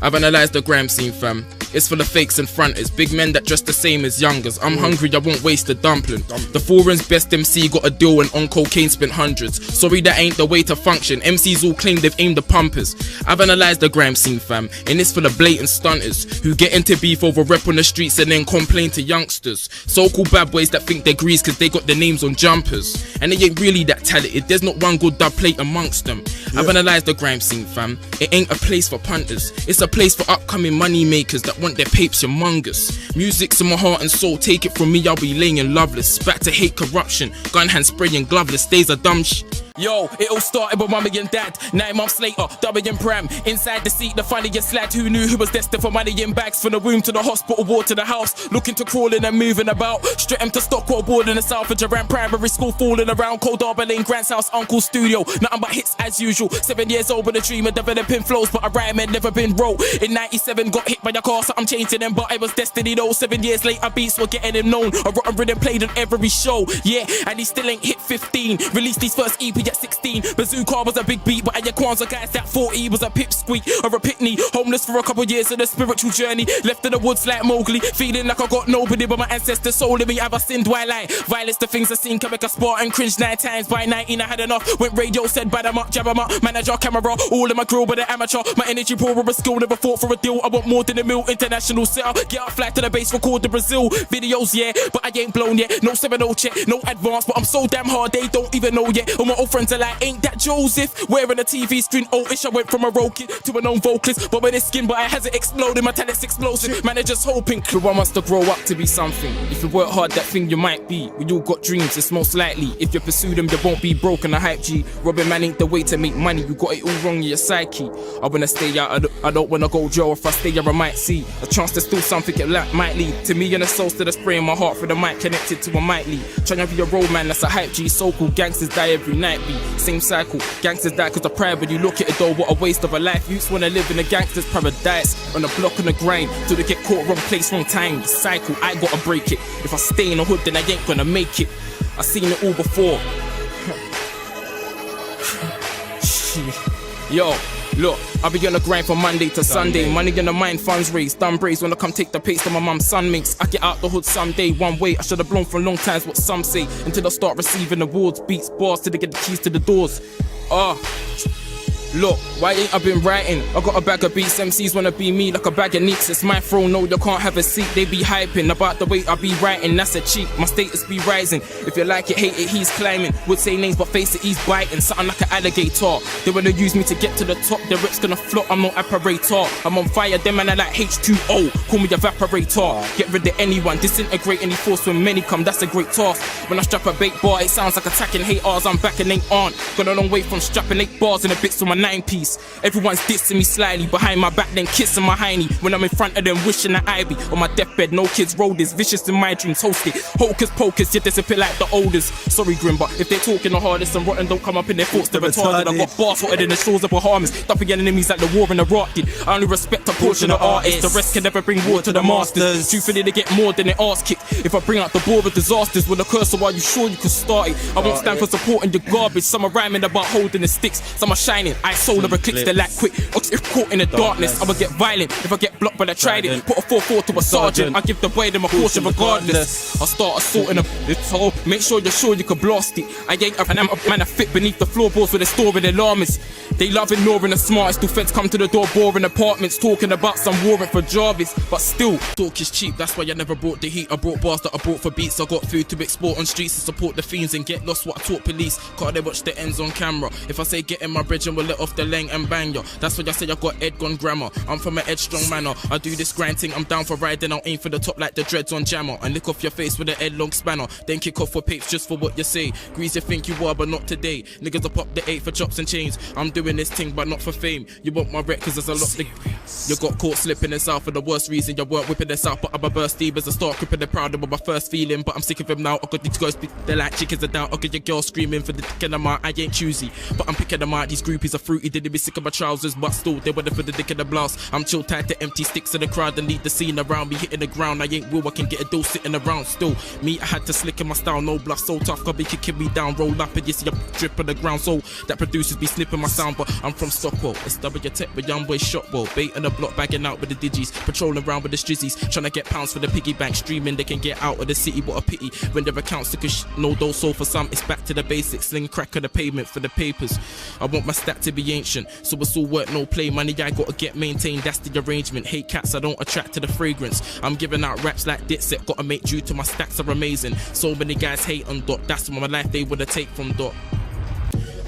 I've analysed the grime scene, fam. It's full of fakes and fronters, big men that dress the same as youngers. I'm hungry, I won't waste a dumpling. The foreign's best MC got a deal and on cocaine spent hundreds. Sorry, that ain't the way to function. MCs all claim they've aimed the pumpers. I've analysed the grime scene, fam, and it's full of blatant stunters who get into beef over rep on the streets and then complain to youngsters. So-called bad boys that think they're greased cause they got their names on jumpers. And they ain't really that talented, there's not one good dub plate amongst them. I've analysed the grime scene, fam. It ain't a place for punters, it's a place for upcoming money makers that want their papes humongous. Music's in my heart and soul, take it from me, I'll be laying loveless. Back to hate, corruption, gun hand spraying gloveless, days of dumb Yo, it all started with mummy and dad. 9 months later, W and Pram. Inside the seat, the funniest lad who knew who was destined for money in bags. From the womb to the hospital ward to the house, looking to crawling and moving about. Straight him to Stockwell board in the south of Durant Primary School, falling around Cold Harbour Lane, Grant's house, Uncle's studio. Nothing but hits as usual. 7 years old with a dream of developing flows, but a rhyme had never been wrote. In 97, got hit by a car, so I'm changing them, but I was destiny though. 7 years later, beats were getting him known. A rotten rhythm played on every show. Yeah, and he still ain't hit 15. Released his first EP at 16. Bazooka was a big beat, but at Kwanzaa guys that 40 was a pipsqueak or a pitney. Homeless for a couple years of the spiritual journey. Left in the woods like Mowgli, feeling like I got nobody but my ancestors' soul in me. Have I sinned? Why lie? Violence, the things I seen can make a sport and cringe 9 times. By 19 I had enough. Went radio, said bad 'em up, jab 'em up. Manager, camera, all in my grill but an amateur. My energy poor or a skill, never fought for a deal. I want more than a mil, international setup. Get up, fly to the base, record the Brazil videos, yeah, but I ain't blown yet. No 7-0 check, no advance, but I'm so damn hard they don't even know yet. All my old friends are like, ain't that Joseph? Wearing a TV screen, old-ish, I went from a roll kid to a known vocalist. But with his skin, but I hasn't exploded, my talent's explosive. Managers hoping, everyone wants to grow up to be something. If you work hard, that thing you might be. We all got dreams, it's most likely. If you pursue them, you won't be broken. A hype G. Robbing man ain't the way to make money. You got it all wrong in your psyche. I wanna stay out, I don't wanna go jail. If I stay here, I might see a chance to steal something it might lead to me and the soul to the spray in my heart for the mic connected to a might lead. Trying to be a road man, that's a hype G. So-called gangsters die every night, be same cycle. Gangsters die cause of pride, when you look at it though, what a waste of a life. Youths wanna live in a gangster's paradise, on the block on the grind, till they get caught wrong place, wrong time. The cycle, I gotta break it. If I stay in the hood, then I ain't gonna make it. I seen it all before. Yo, look, I'll be on the grind from Monday to Sunday. Money in the mind, funds raised, done braids when I come take the pace to my mum's son makes. I get out the hood someday, one way. I should have blown for long times what some say, until I start receiving awards, beats, bars, till they get the keys to the doors. Look, why ain't I been writing? I got a bag of beats, MCs wanna be me like a bag of nicks. It's my throne, no, you can't have a seat. They be hyping about the way I be writing, that's a cheat. My status be rising. If you like it, hate it, he's climbing. Would say names, but face it, he's biting. Something like an alligator. They wanna use me to get to the top. Their rips gonna flop, I'm no apparator. I'm on fire, them man I like H2O. Call me evaporator. Get rid of anyone, disintegrate any force when many come, that's a great task. When I strap a bait bar, it sounds like attacking haters. I'm back and they aren't. Got a long way from strapping 8 bars and a bits on my 9-piece. Everyone's dissing me slyly, behind my back then kissing my hiney. When I'm in front of them wishing that I be on my deathbed, no kids roll this, vicious in my dreams, host it. Hocus pocus, you disappear like the oldest. Sorry Grim, but if they're talking the hardest and rotten don't come up in their thoughts, they're retarded. I got bars hotter than the shores of Bahamas, dumping enemies like the war in Iraq did. I only respect a portion of artists, the rest can never bring war to the masters. Truthfully they get more than their ass kicked. If I bring out the ball of disasters with a curse, so are you sure you can start it? I won't stand for supporting your garbage. Some are rhyming about holding the sticks, some are shining. I soul of a clicks, they're like quick. If caught in the darkness, I'ma get violent. If I get blocked, but I tried it. Put a 4-4 to a sergeant. I give the boy them a caution regardless. I start assaulting them. So make sure you're sure you can blast it. I ain't a man, I fit beneath the floorboards where they're storing their alarmists. They love ignoring the smartest. Two feds come to the door, boring apartments, talking about some warrant for Jarvis. But still, talk is cheap. That's why I never brought the heat. I brought bars that I brought for beats. I got food to export on streets to support the fiends and get lost. What I taught police. Cause they watch the ends on camera. If I say get in my bridge and we'll let off the leng and bang ya. That's why I say I got Ed gone grammar. I'm from an headstrong manner. I do this grind thing, I'm down for riding. I'll aim for the top like the dreads on Jammer. And lick off your face with an headlong spanner. Then kick off for papes just for what you say. Grease you think you are, but not today. Niggas will pop the 8 for chops and chains. I'm doing this thing, but not for fame. You want my wreck cause there's a lot to... You got caught slipping this out for the worst reason. You weren't whipping this out, but I'm a burst deep as I start gripping the proud of my first feeling. But I'm sick of him now. I got these girls, they're like chickens are down. I got your girl screaming for the dick in them out. I ain't choosy, but I'm picking them out. These groupies are fruity, did they be sick of my trousers? But still, they were for the dick in the blouse. I'm chill tight to empty sticks in the crowd and lead the scene around me hitting the ground. I ain't will, I can get a deal sitting around still. Me, I had to slick in my style, no bluff, so tough, God be kicking me down. Roll up and you see a drip on the ground, so that producers be snipping my sound. but I'm from Stockwell. It's W Tech with young boy Shotwell. Bait in the block, bagging out with the digis. Patrolling around with the strizzies. Trying to get pounds for the piggy bank. Streaming, they can get out of the city. What a pity. When their accounts took no dough, so for some, it's back to the basics. Sling crack of the pavement for the papers. I want my stack to be ancient, so it's all work, no play. Money I gotta get maintained, that's the arrangement. Hate cats, I don't attract to the fragrance. I'm giving out raps like Dipset, gotta make due to my stacks are amazing. So many guys hate on Dot, that's my life they woulda take from Dot.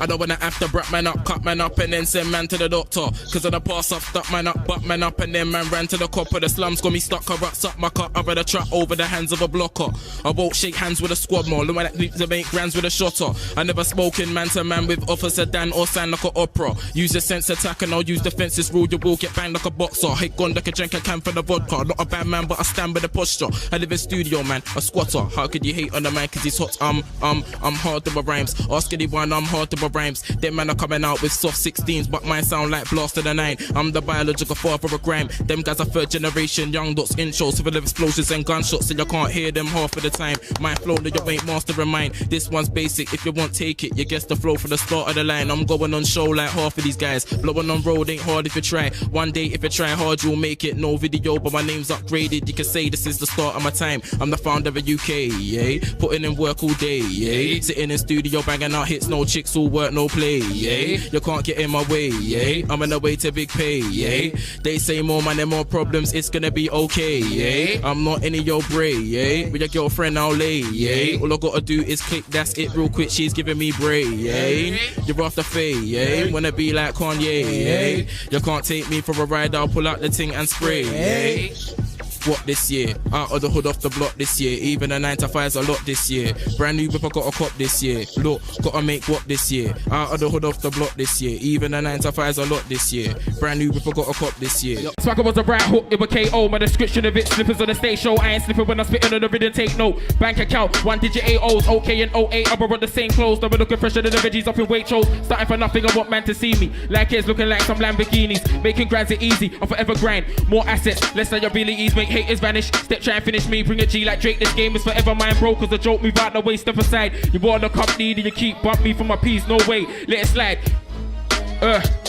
I don't wanna have to brat man up, cut man up, and then send man to the doctor. Cause of the past I've stuck man up, butt man up, and then man ran to the cop of the slums. Got me stuck, I ruts up my cut over the trap over the hands of a blocker. I won't shake hands with a squad more, look at that to make grands with a shotter. I never spoken man to man with Officer Dan or sound like an opera. Use your sense attack and I'll use defenses rule, you will get banged like a boxer. Hate gone like a drink a can for the vodka. Not a bad man but I stand with the posture. I live in studio man, a squatter. How could you hate on the man cause he's hot? I'm hard to my rhymes. Ask anyone, I'm hard to my rhymes. Them man are coming out with soft 16s, but mine sound like Blast of the 9. I'm the biological father of grime. Them guys are third generation young dots, intros full of explosions and gunshots, so you can't hear them half of the time. My flow that you ain't mastering mine. This one's basic, if you want take it, you guess the flow from the start of the line. I'm going on show like half of these guys. Blowing on road ain't hard if you try. One day if you try hard you'll make it. No video but my name's upgraded. You can say this is the start of my time. I'm the founder of a UK, yeah. Putting in work all day, yeah. Sitting in studio banging out hits, no chicks, all work, no play, yeah. You can't get in my way, yeah. I'm on the way to big pay, yeah. They say more money, more problems, it's gonna be okay, yeah. I'm not any your bray, yeah. With your girlfriend I'll lay, yeah. All I gotta do is click, that's it real quick, she's giving me bray, yeah. You're off the fade, yeah. Wanna be like Kanye, yeah. You can't take me for a ride, I'll pull out the ting and spray, yeah. What this year? Out of the hood off the block this year. Even a 9 to 5's a lot this year. Brand new whip I got a cop this year. Look, gotta make what this year? Out of the hood off the block this year. Even a 9 to 5's a lot this year. Brand new whip I got a cop this year. Swagger was a right hook, it was KO. My description of it, slippers on the stage show. I ain't slipping when I'm spitting on the rhythm, take note. Bank account, 1 digit AOs, OK and 08. I brought the same clothes, never looking fresher than the veggies up in Waitrose. Starting for nothing, I want man to see me. Like it's looking like some Lamborghinis. Making grinds it easy, I forever grind. More assets, less liabilities, make haters vanish. Step try and finish me, bring a G like Drake. This game is forever mine, bro. Cause the joke move out the way, step aside. You want the company, do you keep bump me for my piece? No way, let it slide.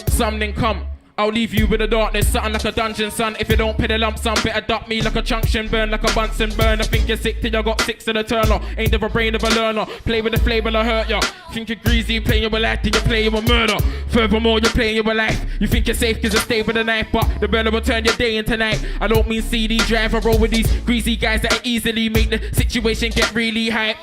Something come. I'll leave you with the darkness, something like a dungeon, son. If you don't pay the lump sum, better duck me like a junction, burn like a Bunsen burn. I think you're sick till you got 6 to the turner. Ain't never brain of a learner. Play with the flame and I hurt ya. Think you're greasy, playing your life till you play your murder. Furthermore, you're playing your life. You think you're safe cause you stay with the knife, but the burner will turn your day into night. I don't mean CD drive, I roll with these greasy guys that easily make the situation get really hype.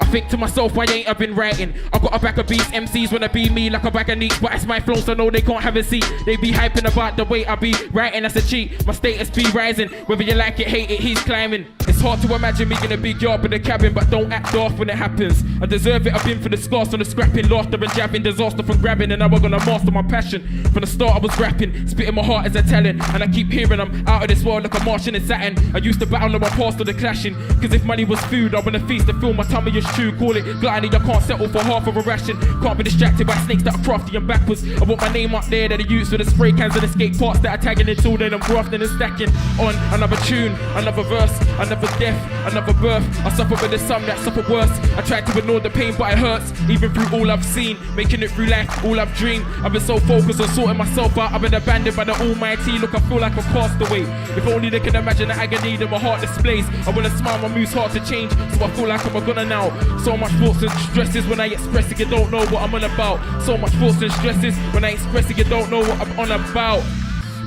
I think to myself, why ain't I been writing? I got a back of beats, MCs wanna be me like a bag of neats, but it's my flow, so no, they can't have a seat. They be hyping about the way I be writing, that's a cheat. My status be rising, whether you like it, hate it, he's climbing. It's hard to imagine me in a big yard in the cabin, but don't act off when it happens. I deserve it, I've been for the scars, on the scrapping, laughter and jabbing, disaster from grabbing, and now I'm gonna master my passion. From the start I was rapping, spitting my heart as a talent, and I keep hearing I'm out of this world like a Martian in Saturn. I used to battle on my past or the clashing, cause if money was food, I wanna feast to fill my tummy is true. Call it gluttony, I can't settle for half of a ration. Can't be distracted by snakes that are crafty and backwards. I want my name up there that I use with the spray cans and escape parts that are tagging until then I'm grafting and stacking on another tune, another verse, another death, another birth. I suffer with the some that suffer worse. I tried to ignore the pain but it hurts, even through all I've seen, making it through life, all I've dreamed. I've been so focused on sorting myself out, I've been abandoned by the almighty. Look, I feel like a castaway. If only they can imagine the agony that my heart displays. I wanna smile, my move's hard to change, so I feel like I'm a gunner now. So much thoughts and stresses when I express it, you don't know what I'm on about. So much thoughts and stresses when I express it, you don't know what I'm on about.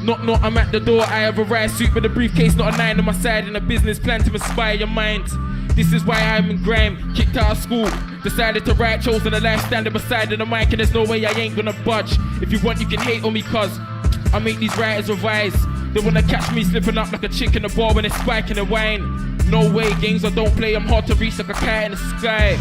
Knock, I'm at the door, I have a riot suit with a briefcase, not a 9 on my side, and a business plan to inspire your mind. This is why I'm in grime, kicked out of school, decided to write, chosen a life standing beside of the mic, and there's no way I ain't gonna budge. If you want, you can hate on me, cause I make these writers revise. They wanna catch me slipping up like a chick in the bar when it's spiking the wine. No way, games I don't play, I'm hard to reach like a cat in the sky.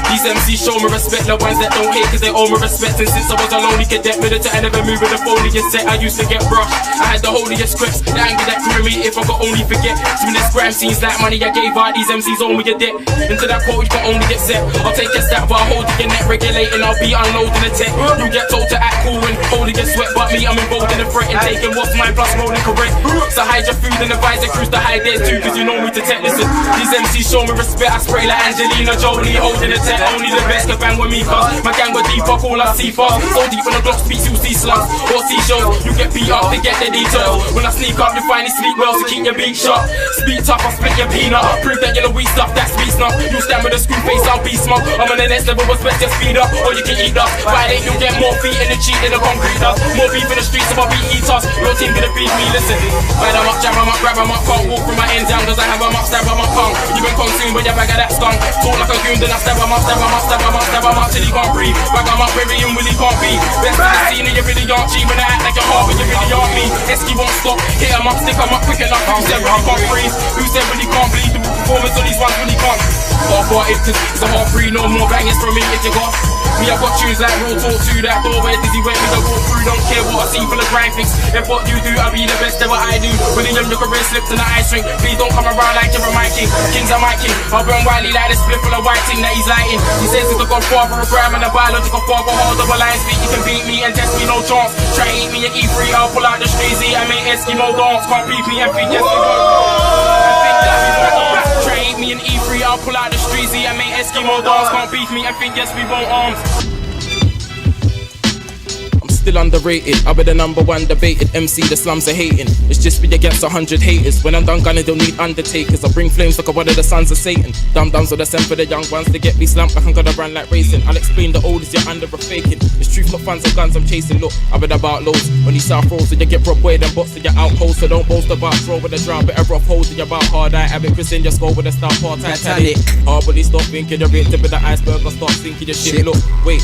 These MCs show me respect, the ones that don't hate cause they owe me respect. And since I was a lonely cadet, militant, I never moved with the foliest set. I used to get brushed, I had the holiest scripts. The anger that grew me, if I could only forget. Some of this grime scenes like money I gave out, these MCs owe me a debt. Into that quote you can only get set. I'll take a step while holding your net, regulating, I'll be unloading the tech. You get told to act cool and holding your sweat, but me, I'm involved in the threat and taking what's mine plus rolling correct. So hide your food and advise your crews to hide theirs too, cause you know me to tech. Listen, these MCs show me respect, I spray like Angelina Jolie, holding the tech. Only the best can bang with me, cause my gang were deep, I call up C-Fast. So deep when the Glock speaks, you see slugs or seashells. You get beat up to get the details. When I sneak up, you finally sleep well, so keep your beat sharp. Speak tough, I split your peanut. Prove that you're the weak stuff, that's beast now. You stand with a screw face, I'll be smug. I'm on the next level, what's best, just speed up, or you can eat up. Violate, you'll get more feet in the cheat than the concrete does. More beef in the streets, if I beat eaters. Your team gonna beat me, listen. Bite them up, jab them up, grab them up. Can't walk from my end down, cause I have them up, stab them up, punk. You been consumed with your bag of that skunk. Talk like a goon, then I stab them up, stab them up, stab them up, stab them up till he can't breathe. Bag them up, bury him when he can't be. Best in the scene, and you really aren't cheap. When I act like you're hard, but you really aren't me. Esky won't stop, hit him up, stick him up quick enough. Who said when he can't freeze? Who said when he can't bleed? The performance on these ones when he can't. Half-hearted, cause it's a half free, no more bangers from me if you got. Me, I got tunes like real talk to that door where Dizzy went me to walk through. Don't care what I see for the grind fix. If what you do, I'll be the best at what I do. William, your career slipped in the ice rink. Please don't come around like you're my king. Kings are my king. I'll burn Wiley like this split full of white thing that he's lighting. He says he's the godfather of grime and the biological father. Hard double line speak, you can beat me and test me, no chance. Try to eat me at E3, I'll pull out the streezy. I make Eskimo dance, can't beat me and think yes we won't. Try to eat me in E3, I'll pull out the streezy. I make Eskimo dance, can't beat me and think yes we won't arms. Still underrated, I'll be the #1 debated MC, the slums are hating. It's just me against 100 haters. When I'm done gunning, they'll need undertakers. I bring flames like one of the sons of Satan. Dum-dums will send for the young ones to get me slumped like I'm gonna run like racing. I'll explain the oldest, you're under a faking. It's truth, not fans and guns I'm chasing. Look, I've been about loads. On these south roads, so you get robbed way, then bots to your outpost. So don't boast about throw with a drum, better off holes. You're about hard eye, have it Chris in your skull with a star part Titanic. Hard stop thinking you're right tip of the iceberg, I'll start sinking your shit. Look, wait.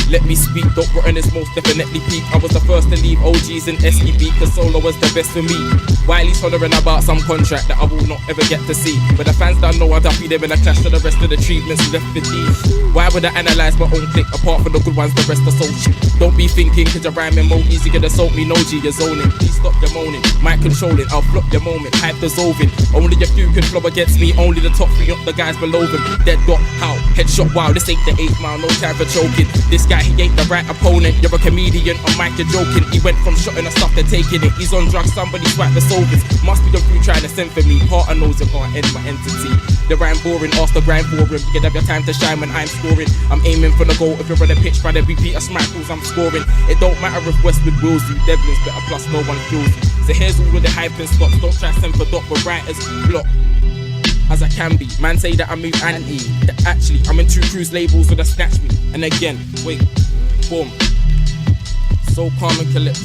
Let me speak, Doc Rotten is most definitely peak. I was the first to leave OGs and SEB, cause solo was the best for me. Wiley's hollering about some contract that I will not ever get to see. But the fans don't know I'd be them in a clash to the rest of the treatments left for these. Why would I analyse my own clique? Apart from the good ones, the rest are so shit. Don't be thinking, cause you're rhyming more easy, gonna assault me, no G, you're zoning. Please stop your moaning, mic controlling, I'll flop your moment, hype dissolving. Only a few can flow against me, only the top 3 up the guys below them. Dead dot, how? Headshot, wow, this ain't the 8 mile, no time for choking. This guy, he ain't the right opponent. You're a comedian, on mic you're joking. He went from shotting a stuff to taking it. He's on drugs, somebody swipe the solvers. Must be the crew trying to send for me. Heart and nose, you can't end my entity. The rhyme boring, ask the grind for him. You can have your time to shine when I'm scoring. I'm aiming for the goal. If you're on the pitch, by the repeat of smackles, I'm scoring. It don't matter if Westwood wills you. Devlin's better, plus no one feels you. So here's all of the hype and stops. Don't try send for dot, but writers block. As I can be, man say that I move anti. That actually, I'm in 2 cruise labels, so they snatch me. And again, wait, boom. So calm and collected.